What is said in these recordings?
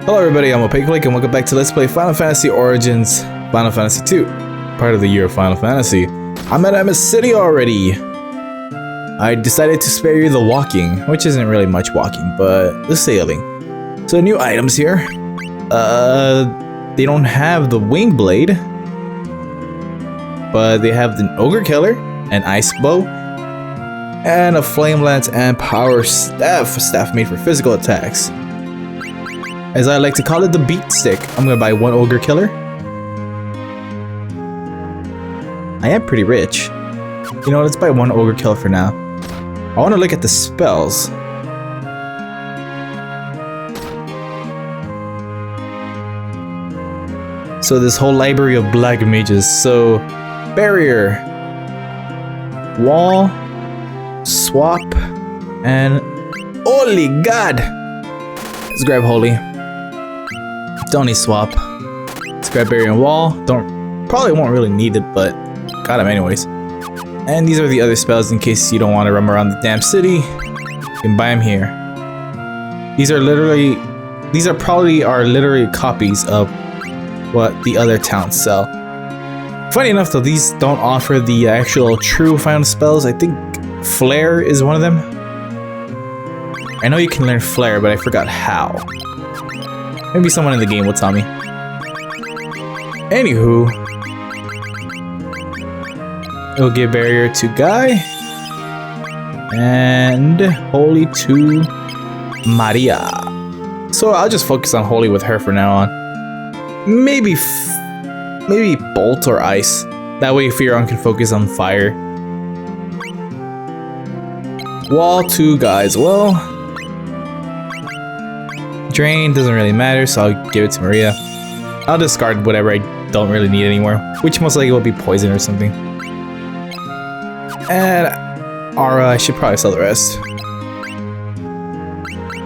Hello everybody, I'm Opaque and welcome back to Let's Play Final Fantasy Origins Final Fantasy 2, part of the year of Final Fantasy. I'm at Mysidia already. I decided to spare you the walking, which isn't really much walking, but the sailing. So new items here. They don't have the wing blade, but they have the ogre killer, an ice bow, and a flame lance and power staff, a staff made for physical attacks. As I like to call it, the beat stick. I'm gonna buy one ogre killer. I am pretty rich. You know, let's buy one ogre killer for now. I want to look at the spells. So this whole library of black mages. So barrier, wall, swap, and holy god. Let's grab holy. Don't need swap. Let's grab barrier and wall. Probably won't really need it, but got them anyways. And these are the other spells in case you don't want to roam around the damn city. You can buy them here. These are probably literally copies of what the other towns sell. Funny enough though, these don't offer the actual true final spells. I think Flare is one of them. I know you can learn Flare, but I forgot how. Maybe someone in the game will tell me. Anywho, it'll give barrier to Guy and holy to Maria. So I'll just focus on holy with her for now on. Maybe bolt or ice. That way Fioron can focus on fire. Wall to Guys. Well, drain doesn't really matter, so I'll give it to Maria. I'll discard whatever I don't really need anymore, which most likely will be poison or something. And Aura, I should probably sell the rest.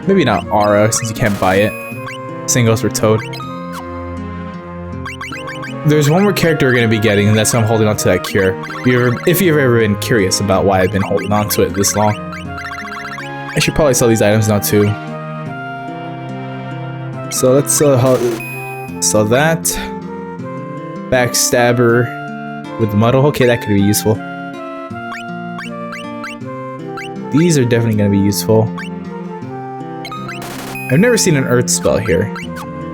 Maybe not Aura, since you can't buy it. Same goes for Toad. There's one more character we're going to be getting, and that's why I'm holding on to that cure. If you've ever been curious about why I've been holding on to it this long. I should probably sell these items now too. So let's sell that. Backstabber with the muddle. Okay, that could be useful. These are definitely going to be useful. I've never seen an earth spell here.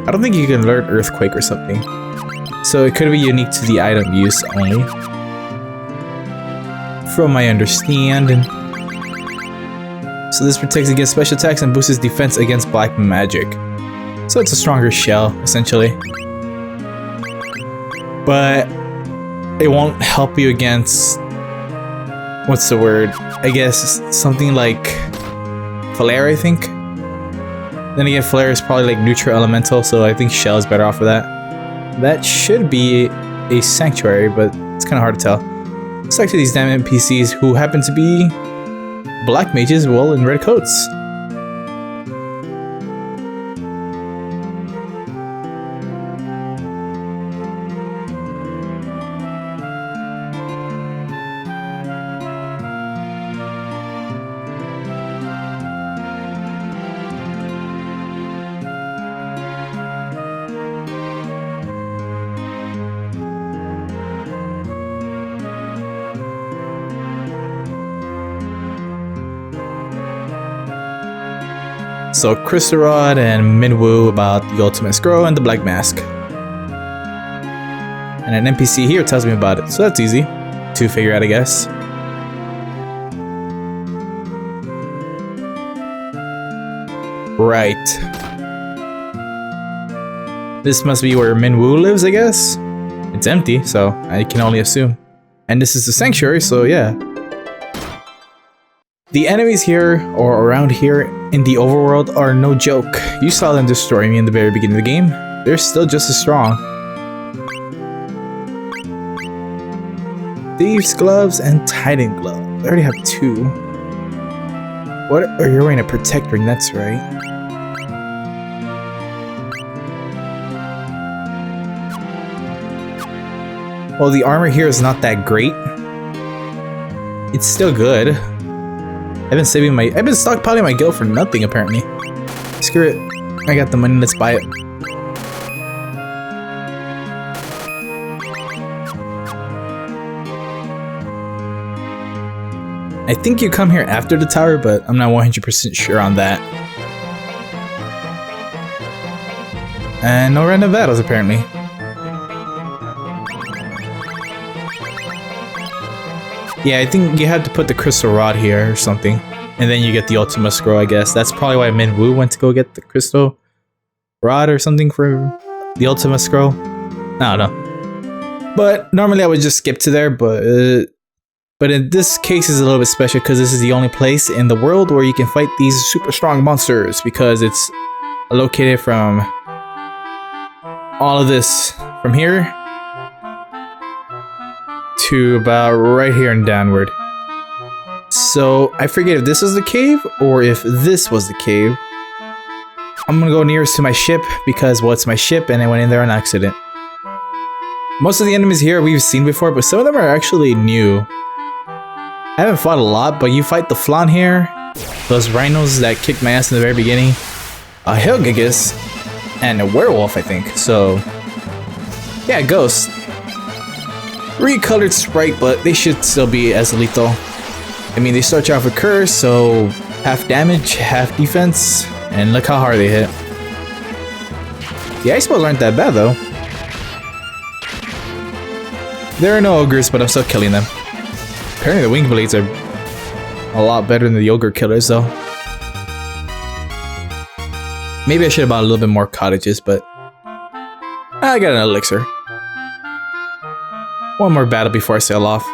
I don't think you can learn earthquake or something. So it could be unique to the item use only. From my understanding. So this protects against special attacks and boosts defense against black magic. So it's a stronger shell, essentially. But it won't help you against... what's the word? I guess something like Flare, I think. Then again, Flare is probably like neutral elemental, so I think Shell is better off of that. That should be a sanctuary, but it's kind of hard to tell. Let's talk to these damn NPCs who happen to be black mages, well, in red coats. So Chrysarod and Minwu about the Ultimate Scroll and the Black Mask. And an NPC here tells me about it, so that's easy to figure out, I guess. Right. This must be where Minwu lives, I guess? It's empty, so I can only assume. And this is the sanctuary, so yeah. The enemies here, or around here, in the overworld are no joke. You saw them destroy me in the very beginning of the game. They're still just as strong. Thieves' gloves and Titan gloves. I already have two. What? Oh, you're wearing a protect ring, that's right. Well, the armor here is not that great. It's still good. I've been stockpiling my guild for nothing apparently. Screw it. I got the money, let's buy it. I think you come here after the tower, but I'm not 100% sure on that. And no random battles, apparently. Yeah, I think you had to put the crystal rod here or something. And then you get the Ultima scroll, I guess. That's probably why Min Woo went to go get the crystal rod or something for the Ultima scroll. I don't know. But normally I would just skip to there, but in this case it's a little bit special because this is the only place in the world where you can fight these super strong monsters, because it's located from all of this from here to about right here and downward. So I forget if this was the cave or if this was the cave. I'm gonna go nearest to my ship because, well, it's my ship and I went in there on accident. Most of the enemies here we've seen before, but some of them are actually new. I haven't fought a lot, but you fight the flan here, those rhinos that kicked my ass in the very beginning, a Helgigus, and a werewolf, I think. So yeah, ghost. Recolored sprite, but they should still be as lethal. I mean, they start you off with curse, so half damage, half defense, and look how hard they hit. The ice balls aren't that bad though. There are no ogres, but I'm still killing them. Apparently the wing blades are a lot better than the ogre killers though. Maybe I should have bought a little bit more cottages, but I got an elixir. One more battle before I sail off.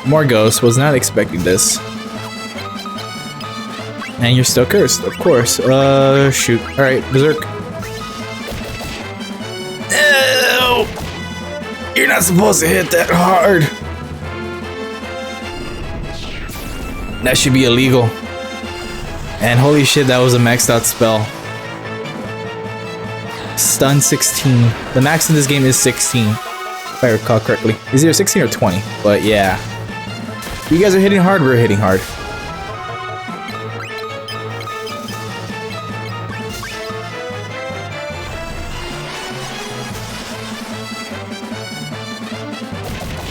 More ghosts, was not expecting this. And you're still cursed, of course. Shoot. Alright, berserk. Ew! You're not supposed to hit that hard! That should be illegal. And holy shit, that was a maxed out spell. Stun 16. The max in this game is 16, if I recall correctly. Is either 16 or 20, but yeah. You guys are hitting hard, we're hitting hard.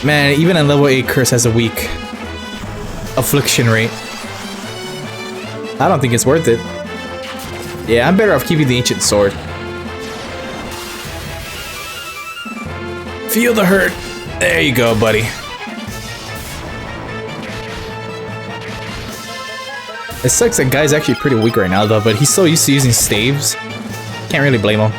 Man, even a level 8 curse has a weak affliction rate. I don't think it's worth it. Yeah, I'm better off keeping the ancient sword. Feel the hurt. There you go, buddy. It sucks that guy's actually pretty weak right now though, but he's so used to using staves. Can't really blame him.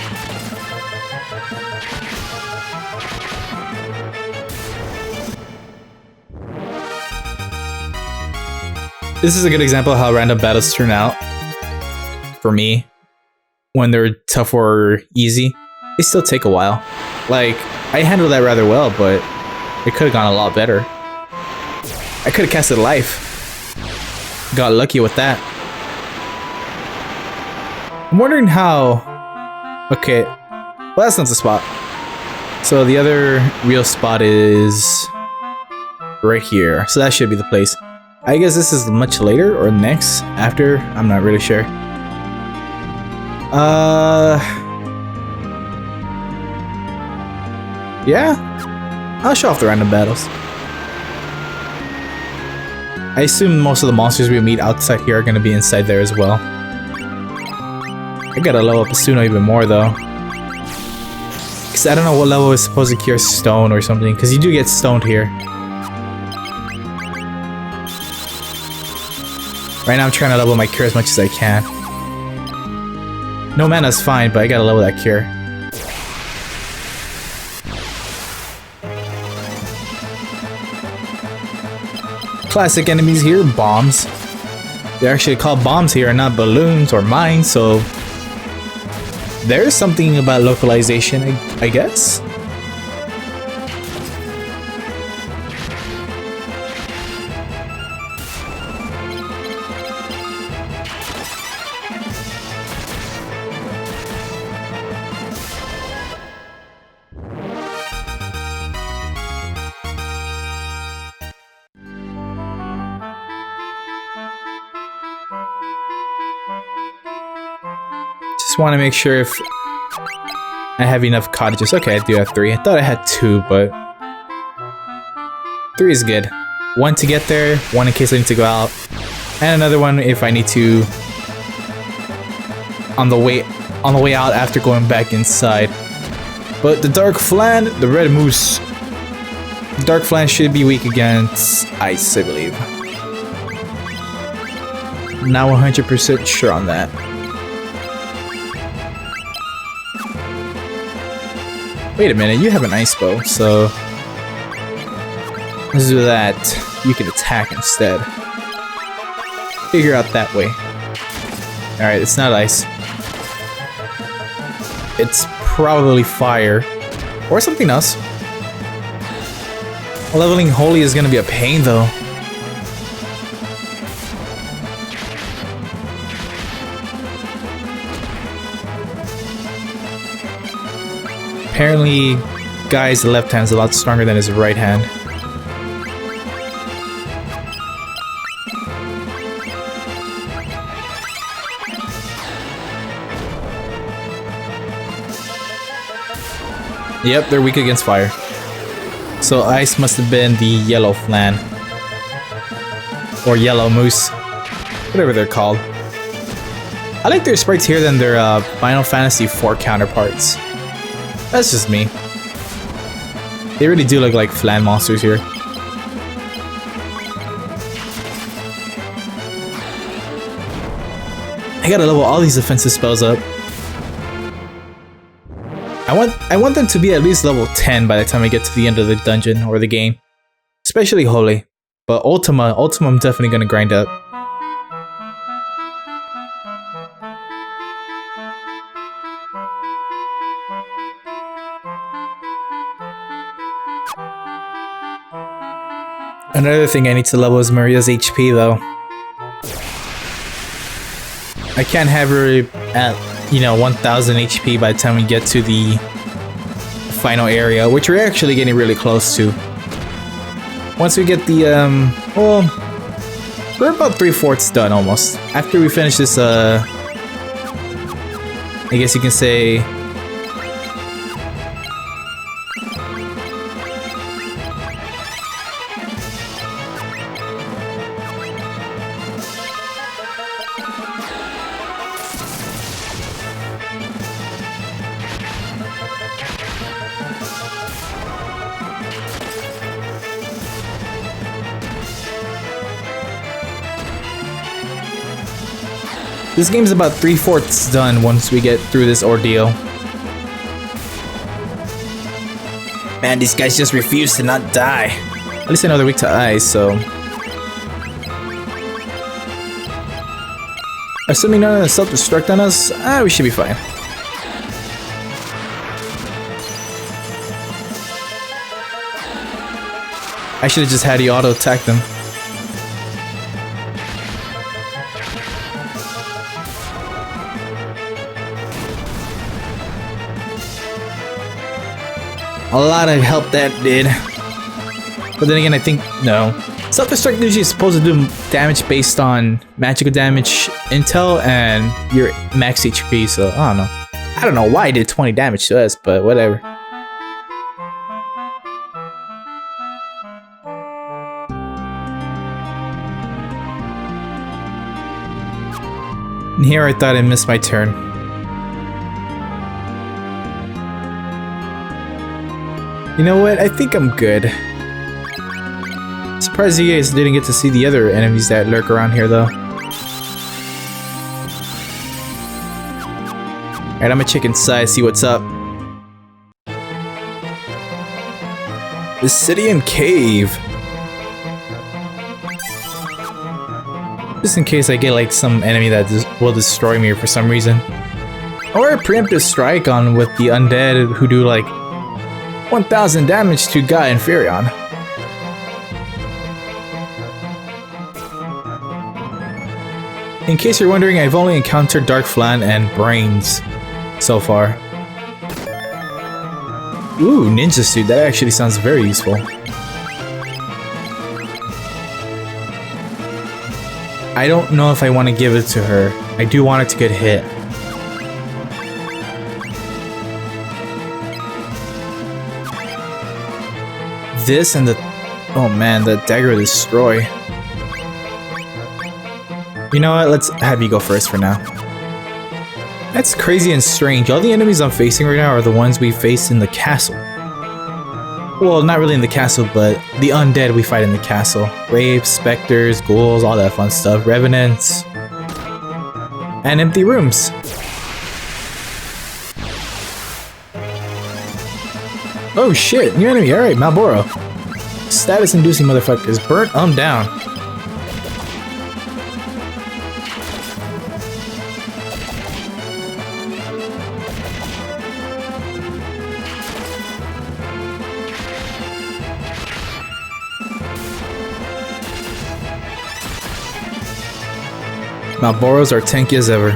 This is a good example of how random battles turn out. For me. When they're tough or easy. They still take a while. Like, I handled that rather well, but it could have gone a lot better. I could have casted life. Got lucky with that. I'm wondering how... Okay. Well, that's not the spot. So the other real spot is... right here. So that should be the place. I guess this is much later or next after. I'm not really sure. Yeah. I'll show off the random battles. I assume most of the monsters we meet outside here are going to be inside there as well. I gotta level up Asuno even more though. Because I don't know what level is supposed to cure stone or something. Because you do get stoned here. Right now I'm trying to level my cure as much as I can. No mana's fine, but I gotta level that cure. Classic enemies here, bombs. They're actually called bombs here and not balloons or mines, so... there's something about localization, I guess? Just want to make sure if I have enough cottages. Okay, I do have 3. I thought I had 2, but 3 is good. 1 to get there, 1 in case I need to go out, and another one if I need to on the way out after going back inside. But the Dark Flan, the Red Moose, the Dark Flan should be weak against ice, I believe. Not 100% sure on that. Wait a minute, you have an ice bow, so let's do that. You can attack instead. Figure out that way. Alright, it's not ice. It's probably fire. Or something else. Leveling Holy is gonna be a pain though. Apparently, Guy's left hand is a lot stronger than his right hand. Yep, they're weak against fire. So ice must have been the yellow flan. Or yellow moose. Whatever they're called. I like their sprites here than their Final Fantasy IV counterparts. That's just me. They really do look like flan monsters here. I gotta level all these defensive spells up. I want them to be at least level 10 by the time I get to the end of the dungeon or the game. Especially Holy. But Ultima I'm definitely gonna grind up. Another thing I need to level is Maria's HP though. I can't have her at, you know, 1000 HP by the time we get to the final area, which we're actually getting really close to. Once we get the, well, we're about 3/4 done almost. After we finish this, I guess you can say, this game's about 3/4 done once we get through this ordeal. Man, these guys just refuse to not die. At least I know they're weak to ice, so... Assuming none of them self-destruct on us, we should be fine. I should have just had you auto-attack them. A lot of help that did. But then again, I think, no. Self-destruct usually is supposed to do damage based on magical damage intel and your max HP, so I don't know. I don't know why it did 20 damage to us, but whatever. And here I thought I missed my turn. You know what? I think I'm good. Surprised you guys didn't get to see the other enemies that lurk around here, though. Alright, I'm gonna check inside, see what's up. Mysidia Cave. Just in case I get like some enemy that will destroy me for some reason. Or a preemptive strike on with the undead who do like 1000 damage to Guy and Furion. In case you're wondering, I've only encountered Dark Flan and Brains so far. Ooh, Ninja Suit, that actually sounds very useful. I don't know if I want to give it to her. I do want her to get hit. this and the... Oh man, the dagger destroy. You know what? Let's have you go first for now. That's crazy and strange. All the enemies I'm facing right now are the ones we face in the castle. Well, not really in the castle, but the undead we fight in the castle. Wraiths, specters, ghouls, all that fun stuff. Revenants. And empty rooms. Oh shit, new enemy. Alright, Malboro. Status inducing motherfuckers. Burnt down. Malboros are tanky as ever.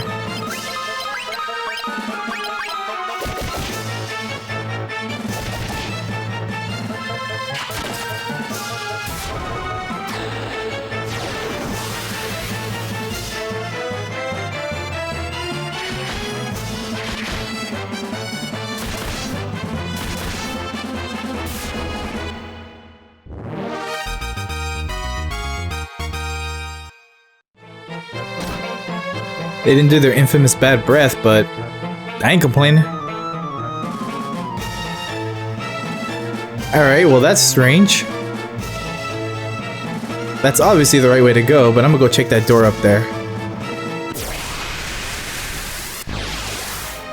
They didn't do their infamous bad breath, but I ain't complaining. Alright, well that's strange. That's obviously the right way to go, but I'm gonna go check that door up there.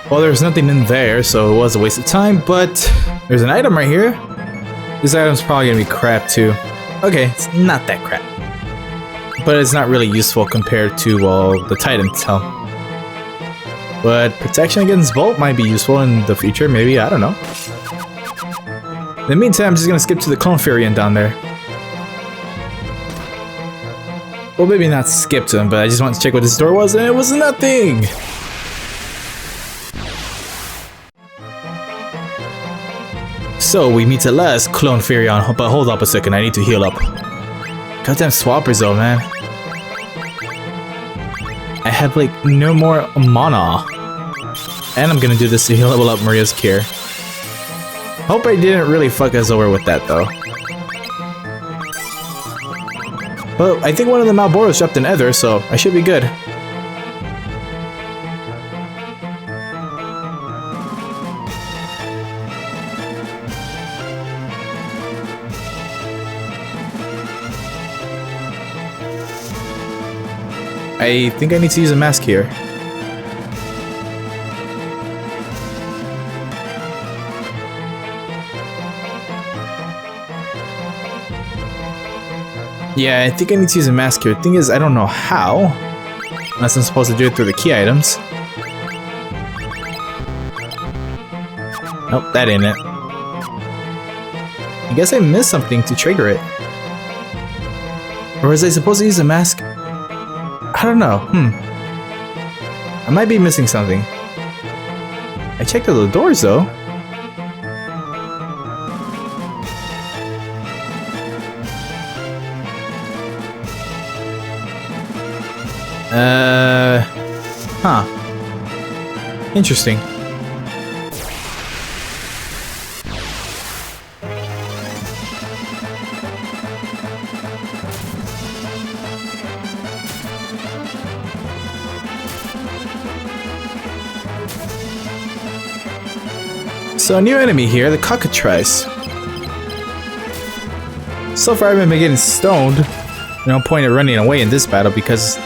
Well, there's nothing in there, so it was a waste of time, but there's an item right here. This item's probably gonna be crap too. Okay, it's not that crap. But it's not really useful compared to, well, the Titan's helm. But protection against Bolt might be useful in the future, maybe, I don't know. In the meantime, I'm just gonna skip to the Clone Fairy down there. Well, maybe not skip to him, but I just wanted to check what this door was, and it was nothing! So, we meet at last, Clone Fairy, but hold up a second, I need to heal up. Goddamn swappers though, man. I have like no more mana. And I'm gonna do this to level up Maria's cure. Hope I didn't really fuck us over with that though. But I think one of the Malboros dropped an Ether, so I should be good. I think I need to use a mask here. Yeah, I think I need to use a mask here. Thing is, I don't know how. Unless I'm supposed to do it through the key items. Nope, that ain't it. I guess I missed something to trigger it. Or was I supposed to use a mask? I don't know. I might be missing something. I checked all the doors though. Huh. Interesting. So a new enemy here, the cockatrice. So far I've been getting stoned. No point in running away in this battle because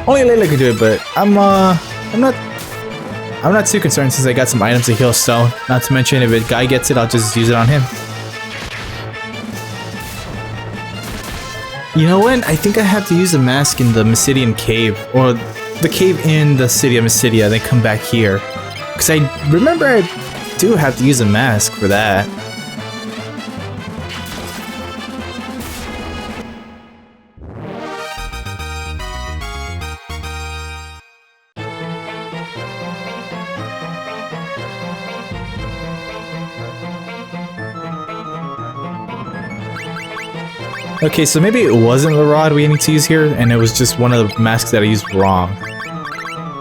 only Layla can do it, but I'm not too concerned since I got some items to heal stone. Not to mention if a guy gets it, I'll just use it on him. You know what? I think I have to use a mask in the Mysidian cave, or the cave in the city of Mysidia, then come back here. Because I remember I do have to use a mask for that. Okay, so maybe it wasn't the rod we need to use here, and it was just one of the masks that I used wrong.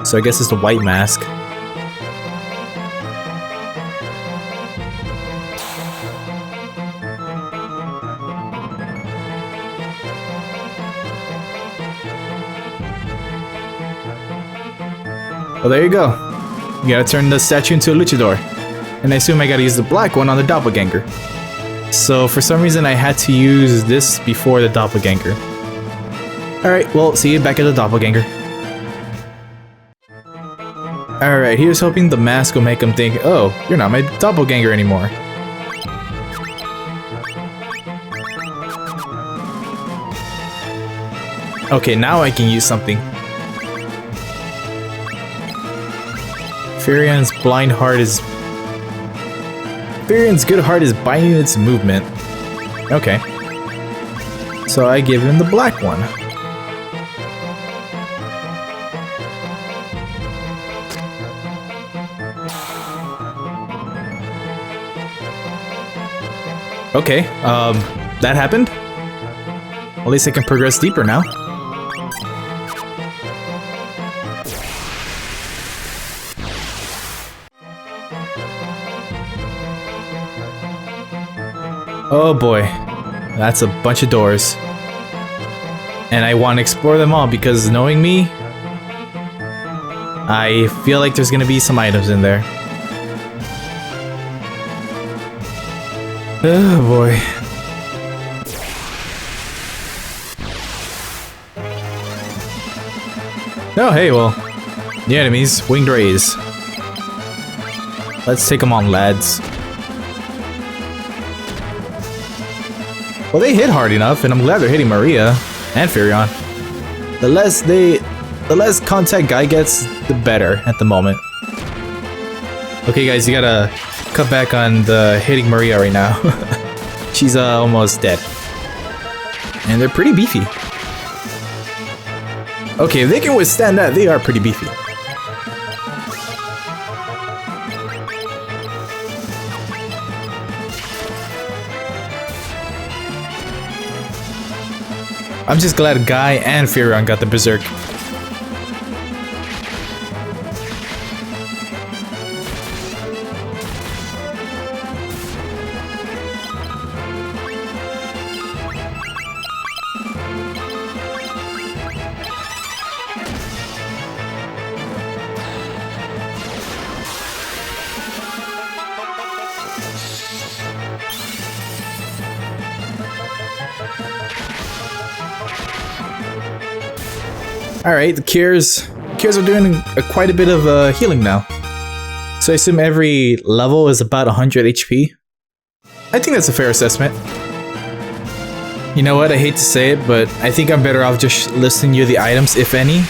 So I guess it's the white mask. Well, there you go. You gotta turn the statue into a luchador. And I assume I gotta use the black one on the doppelganger. So for some reason I had to use this before the doppelganger. Alright, well, see you back at the doppelganger. Alright, here's hoping the mask will make him think, oh, you're not my doppelganger anymore. Okay, now I can use something. Furion's blind heart is... Furion's good heart is binding its movement. Okay. So I give him the black one. Okay, that happened? At least I can progress deeper now. Oh boy, that's a bunch of doors. And I want to explore them all because knowing me, I feel like there's gonna be some items in there. Oh boy. Oh hey, well, the enemies, winged rays. Let's take them on, lads. Well, they hit hard enough, and I'm glad they're hitting Maria and Furion. The less contact Guy gets, the better at the moment. Okay, guys, you gotta cut back on the hitting Maria right now. She's almost dead, and they're pretty beefy. Okay, if they can withstand that, they are pretty beefy. I'm just glad Guy and Furion got the Berserk. Alright, the cures are doing quite a bit of healing now. So I assume every level is about 100 HP. I think that's a fair assessment. You know what, I hate to say it, but I think I'm better off just listing you the items, if any.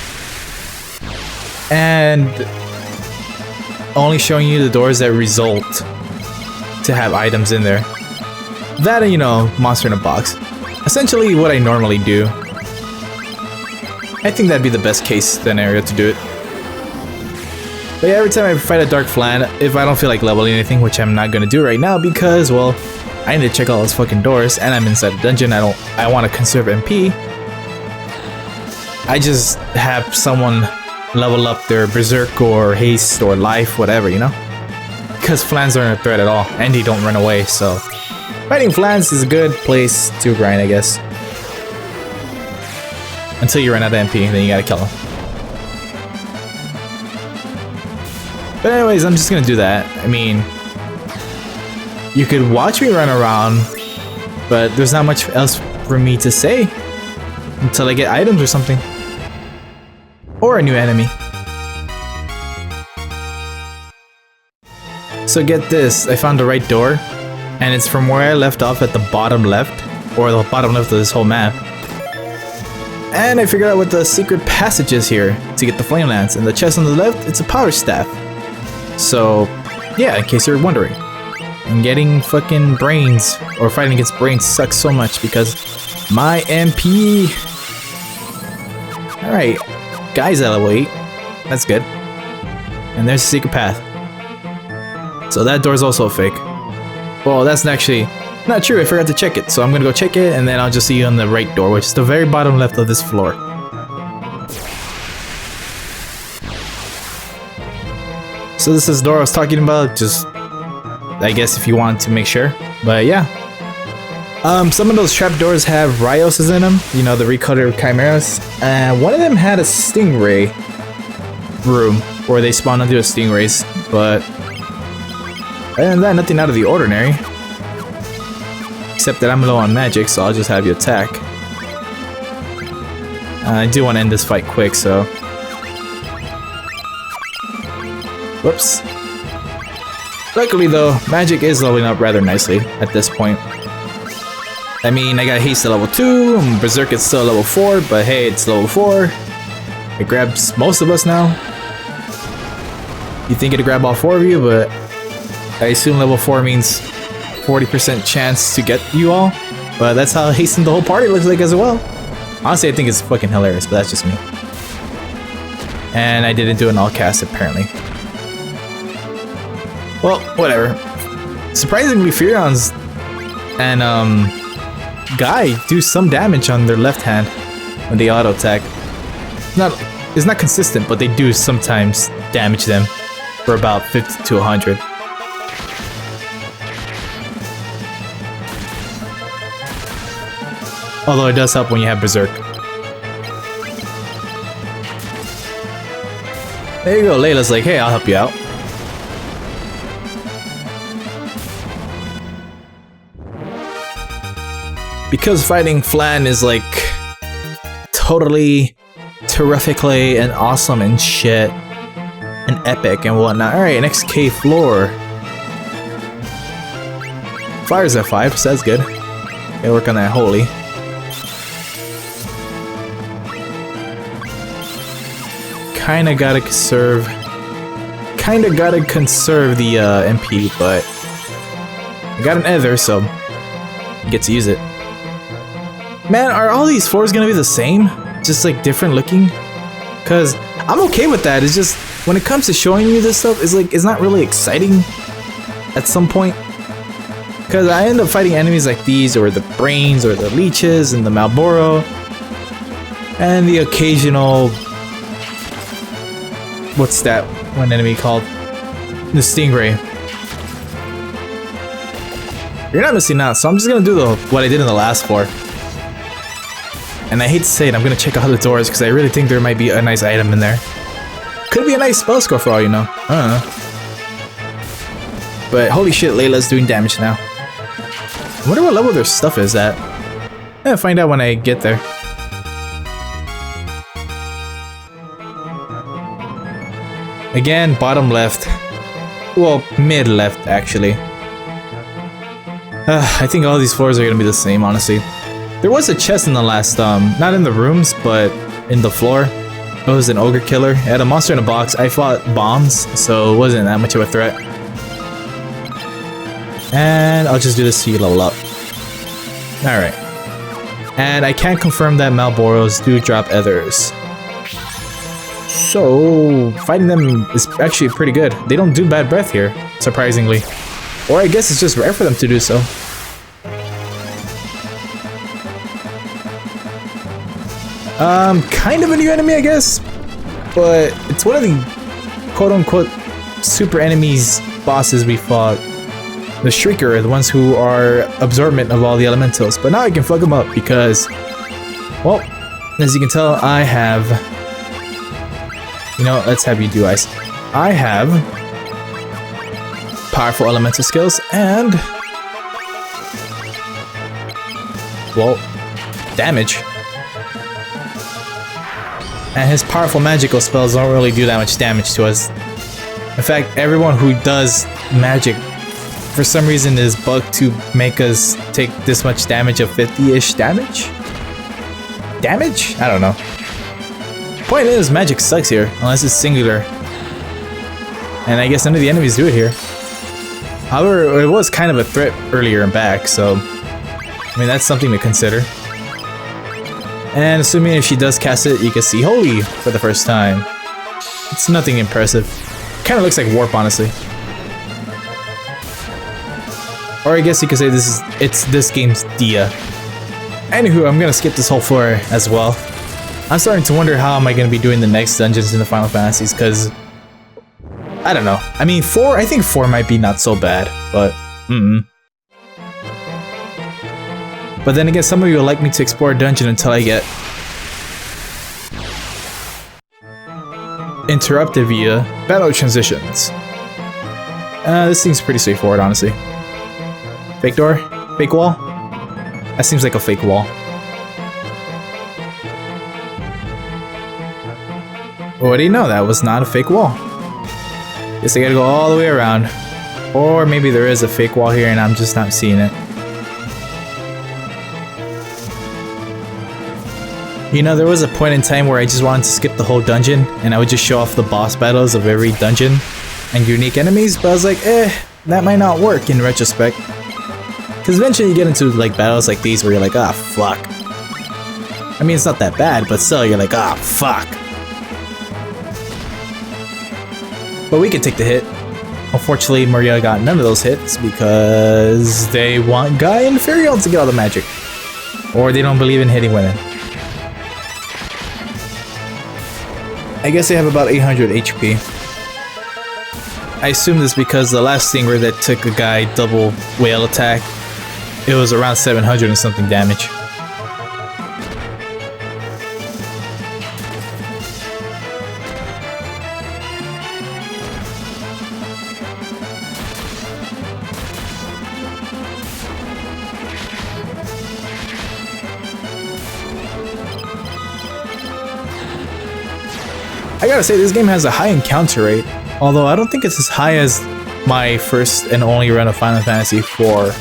And only showing you the doors that result to have items in there. That and, you know, monster in a box. Essentially what I normally do. I think that'd be the best case scenario to do it. But yeah, every time I fight a Dark Flan, if I don't feel like leveling anything, which I'm not gonna do right now because, well, I need to check all those fucking doors and I'm inside the dungeon, I want to conserve MP. I just have someone level up their Berserk or Haste or Life, whatever, you know? Because Flans aren't a threat at all, and they don't run away, so... Fighting Flans is a good place to grind, I guess. Until you run out of MP, then you gotta kill them. But anyways, I'm just gonna do that. I mean, you could watch me run around, but there's not much else for me to say until I get items or something. Or a new enemy. So get this, I found the right door, and it's from where I left off at the bottom left, or the bottom left of this whole map. And I figured out what the secret passage is here to get the Flame Lance. And the chest on the left, it's a power staff. So, yeah, in case you're wondering. And getting fucking brains, or fighting against brains, sucks so much because my MP. Alright, Guy's at level 8. That's good. And there's a secret path. So that door's also a fake. Well, that's actually not true, I forgot to check it, so I'm gonna go check it and then I'll just see you on the right door, which is the very bottom left of this floor. So this is the door I was talking about, just I guess if you want to make sure, but yeah. Some of those trapdoors have Ryoses in them, you know, the recolored chimeras, and one of them had a stingray. room where they spawn into the stingrays, but other than that, nothing out of the ordinary. Except that I'm low on magic, so I'll just have you attack. I do want to end this fight quick, so... Whoops. Luckily though, magic is leveling up rather nicely at this point. I mean, I got haste at level 2, and berserk is still level 4, but hey, it's level 4. It grabs most of us now. You think it'd grab all 4 of you, but I assume level 4 means 40% chance to get you all. But that's how hastened the whole party looks like as well. Honestly, I think it's fucking hilarious, but that's just me. And I didn't do an all cast apparently. Well, whatever. Surprisingly, Furion's and Guy do some damage on their left hand when they auto attack. It's not consistent, but they do sometimes damage them for about 50 to 100. Although it does help when you have berserk. There you go, Layla's like, hey, I'll help you out. Because fighting Flan is like totally terrifically and awesome and shit and epic and whatnot. Alright, next cave floor. Fire's at 5, so that's good. Gotta work on that holy. Kinda gotta conserve the MP, but I got an Ether, so I get to use it. Man, are all these floors gonna be the same? Just like different looking? Cause I'm okay with that. It's just when it comes to showing you this stuff, it's like it's not really exciting at some point. Cause I end up fighting enemies like these, or the brains, or the leeches, and the Malboro, and the occasional, what's that one enemy called? The Stingray. You're not missing out, so I'm just gonna do what I did in the last floor. And I hate to say it, I'm gonna check out the doors because I really think there might be a nice item in there. Could be a nice spell score for all you know. I don't know. But holy shit, Layla's doing damage now. I wonder what level their stuff is at. I'll find out when I get there. Again, bottom left. Well, mid left actually. I think all these floors are gonna be the same, honestly. There was a chest in the last, not in the rooms, but in the floor. It was an ogre killer. It had a monster in a box. I fought bombs, so it wasn't that much of a threat. And I'll just do this so you level up. Alright. And I can confirm that Malboros do drop ethers. So, fighting them is actually pretty good. They don't do bad breath here, surprisingly. Or I guess it's just rare for them to do so. Kind of a new enemy, I guess, but it's one of the quote-unquote super enemies bosses we fought. The Shrieker are the ones who are absorbent of all the elementals, but now I can fuck them up because, well, as you can tell, I have, you know, let's have you do ice. I have powerful elemental skills and, well, damage. And his powerful magical spells don't really do that much damage to us. In fact, everyone who does magic for some reason is bugged to make us take this much damage of 50-ish damage? Damage? I don't know. Point is, magic sucks here, unless it's singular. And I guess none of the enemies do it here. However, it was kind of a threat earlier and back, so I mean, that's something to consider. And assuming if she does cast it, you can see Holy for the first time. It's nothing impressive. Kind of looks like Warp, honestly. Or I guess you could say it's this game's Dia. Anywho, I'm gonna skip this whole floor as well. I'm starting to wonder how am I gonna be doing the next dungeons in the Final Fantasies, because I don't know. I mean, I think 4 might be not so bad, but But then again, some of you would like me to explore a dungeon until I get interrupted via battle transitions. This seems pretty straightforward, honestly. Fake door? Fake wall? That seems like a fake wall. What do you know? That was not a fake wall. Guess I gotta go all the way around. Or maybe there is a fake wall here and I'm just not seeing it. You know, there was a point in time where I just wanted to skip the whole dungeon and I would just show off the boss battles of every dungeon and unique enemies, but I was like, that might not work in retrospect. Because eventually you get into like battles like these where you're like, ah, fuck. I mean, it's not that bad, but still you're like, ah, fuck. But we can take the hit. Unfortunately, Maria got none of those hits because they want Guy and Furion to get all the magic. Or they don't believe in hitting women. I guess they have about 800 HP. I assume this because the last stinger that took a guy double whale attack, it was around 700 and something damage. I gotta say, this game has a high encounter rate, although I don't think it's as high as my first and only run of Final Fantasy IV.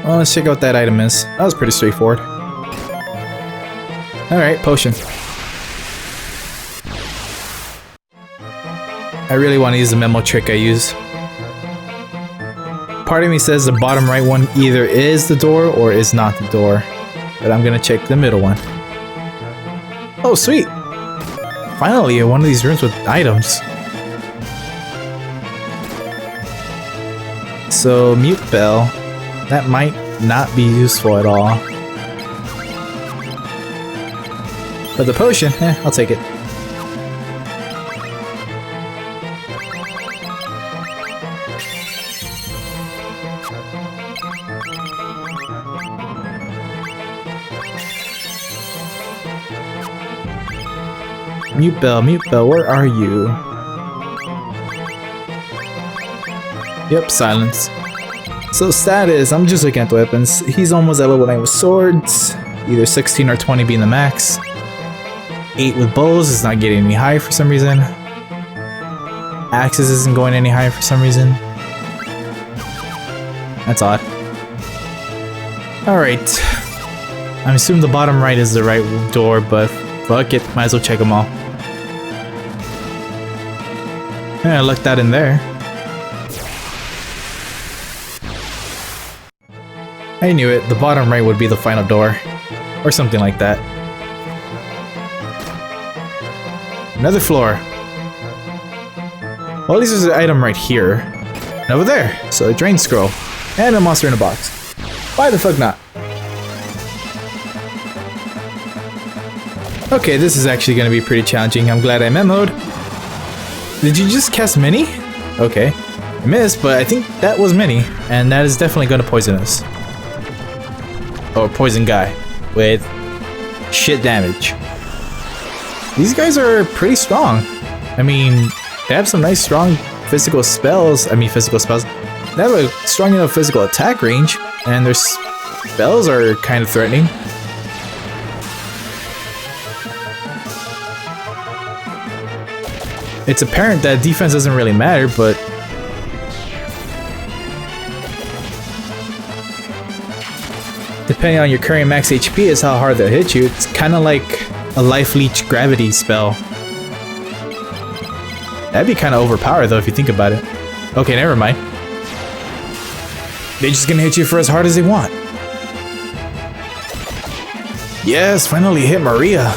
Well, let's check out what that item is. That was pretty straightforward. Alright, potion. I really want to use the memo trick I use. Part of me says the bottom right one either is the door or is not the door. But I'm gonna check the middle one. Oh, sweet! Finally, one of these rooms with items. So, mute bell. That might not be useful at all. But the potion, I'll take it. Mute bell, where are you? Yep, silence. So status, I'm just looking at the weapons. He's almost at level 9 with swords, either 16 or 20 being the max. 8 with bows is not getting any higher for some reason. Axes isn't going any higher for some reason. That's odd. Alright. I'm assuming the bottom right is the right door, but fuck it, might as well check them all. Yeah, I lucked out in there. I knew it, the bottom right would be the final door. Or something like that. Another floor. Well, at least there's an item right here. And over there, so a drain scroll. And a monster in a box. Why the fuck not? Okay, this is actually gonna be pretty challenging. I'm glad I memoed. Did you just cast Mini? Okay. I missed, but I think that was Mini. And that is definitely gonna poison us. Or poison guy with shit damage. These guys are pretty strong. I mean, they have some nice strong physical spells. They have a strong enough physical attack range, and their spells are kind of threatening. It's apparent that defense doesn't really matter, but depending on your current max HP is how hard they'll hit you. It's kind of like a life leech gravity spell. That'd be kind of overpowered though if you think about it. Okay, never mind. They're just gonna hit you for as hard as they want. Yes, finally hit Maria.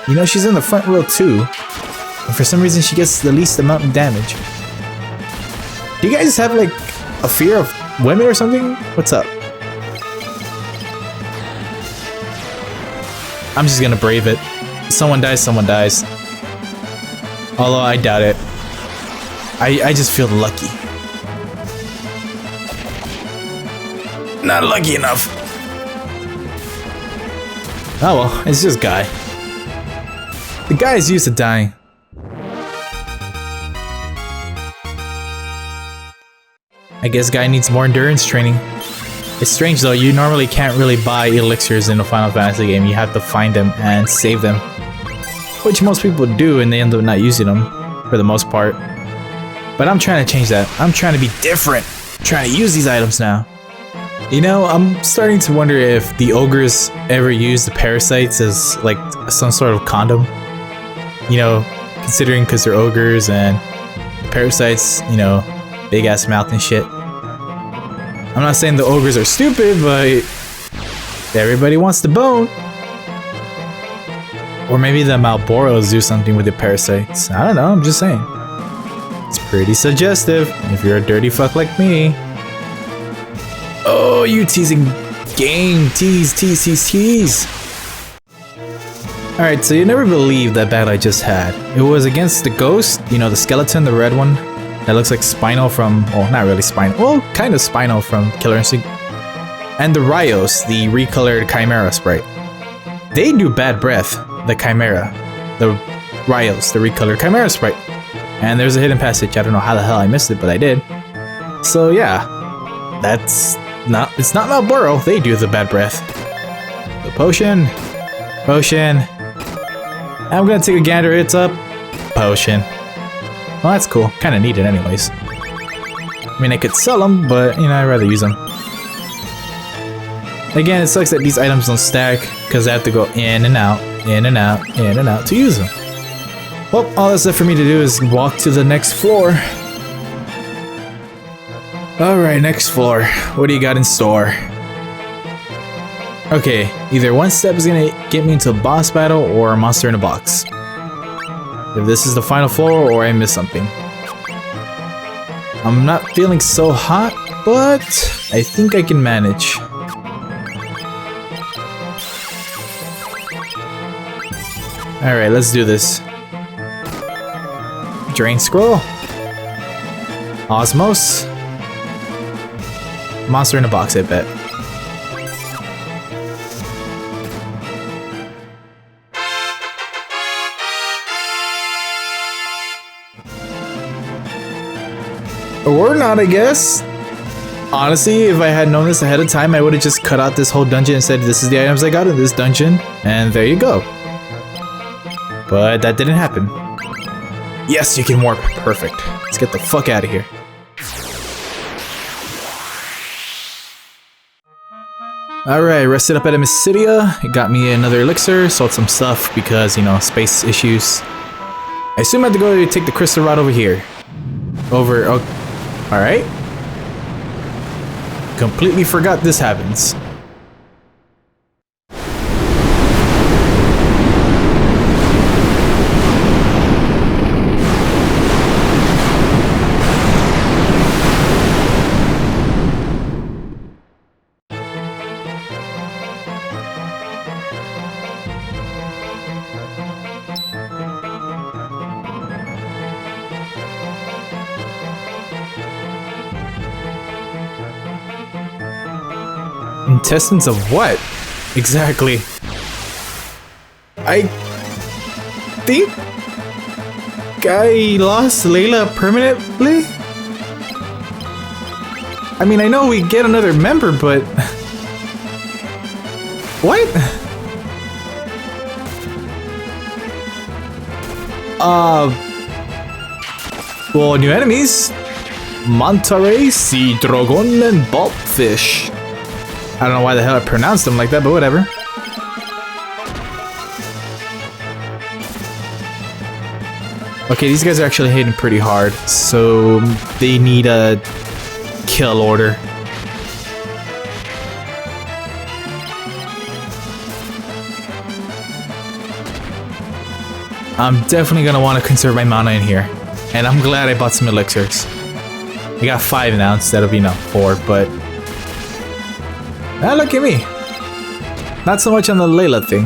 You know, she's in the front row too. And for some reason she gets the least amount of damage. Do you guys have like a fear of women or something? What's up? I'm just gonna brave it. Someone dies, someone dies. Although I doubt it. I just feel lucky. Not lucky enough. Oh well, it's just Guy. The guy is used to dying. I guess Guy needs more endurance training. It's strange though, you normally can't really buy elixirs in a Final Fantasy game. You have to find them and save them. Which most people do and they end up not using them for the most part. But I'm trying to change that. I'm trying to be different. I'm trying to use these items now. You know, I'm starting to wonder if the ogres ever use the parasites as like some sort of condom. You know, considering because they're ogres and parasites, you know, big ass mouth and shit. I'm not saying the ogres are stupid, but everybody wants the bone. Or maybe the Malboros do something with the parasites. I don't know, I'm just saying. It's pretty suggestive if you're a dirty fuck like me. Oh, you teasing game. Tease. Alright, so you never believe that battle I just had. It was against the ghost, you know, the skeleton, the red one. That looks like Spinal from, well, not really Spinal, well, kind of Spinal from Killer Instinct. And the Rios, the recolored Chimera sprite. They do bad breath, the Chimera. The Rios, the recolored Chimera sprite. And there's a hidden passage, I don't know how the hell I missed it, but I did. So yeah, it's not Malboro, they do the bad breath. The potion. I'm gonna take a gander, it's up. Potion. Well, that's cool. Kind of needed anyways. I mean, I could sell them, but, you know, I'd rather use them. Again, it sucks that these items don't stack, because I have to go in and out to use them. Well, all that's left for me to do is walk to the next floor. Alright, next floor. What do you got in store? Okay, either one step is gonna get me into a boss battle or a monster in a box. If this is the final floor or I missed something. I'm not feeling so hot, but I think I can manage. Alright, let's do this. Drain Scroll. Osmos. Monster in a box, I bet. Or not, I guess. Honestly, if I had known this ahead of time, I would have just cut out this whole dungeon and said, this is the items I got in this dungeon, and there you go. But that didn't happen. Yes, you can warp. Perfect. Let's get the fuck out of here. Alright, rested up at a Mysidia. It got me another elixir, sold some stuff because, you know, space issues. I assume I have to go take the crystal rod over here. Alright. Completely forgot this happens. Intestines of what? Exactly. I think I lost Layla permanently? I mean, I know we get another member, but... What? Well, new enemies. Manta Ray, Sea Dragon, and Bulbfish. I don't know why the hell I pronounced them like that, but whatever. Okay, these guys are actually hitting pretty hard, so they need a kill order. I'm definitely gonna want to conserve my mana in here, and I'm glad I bought some elixirs. I got 5 now instead of, 4, but... Ah, look at me. Not so much on the Layla thing.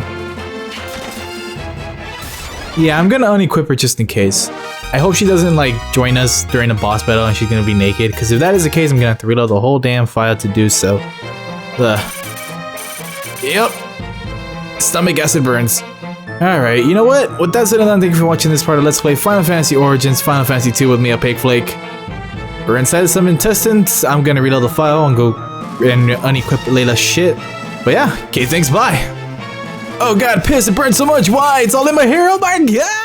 Yeah, I'm gonna unequip her just in case. I hope she doesn't, like, join us during a boss battle and she's gonna be naked, because if that is the case, I'm gonna have to reload the whole damn file to do so. Ugh. Yep. Stomach acid burns. Alright, you know what? With that said and done, thank you for watching this part of Let's Play Final Fantasy Origins, Final Fantasy 2 with me, Opaque Flake. We're inside some intestines. I'm gonna reload the file and go and unequip Layla's shit. But yeah, okay, thanks, bye. Oh god, piss, it burns so much. Why? It's all in my hair. Oh my god!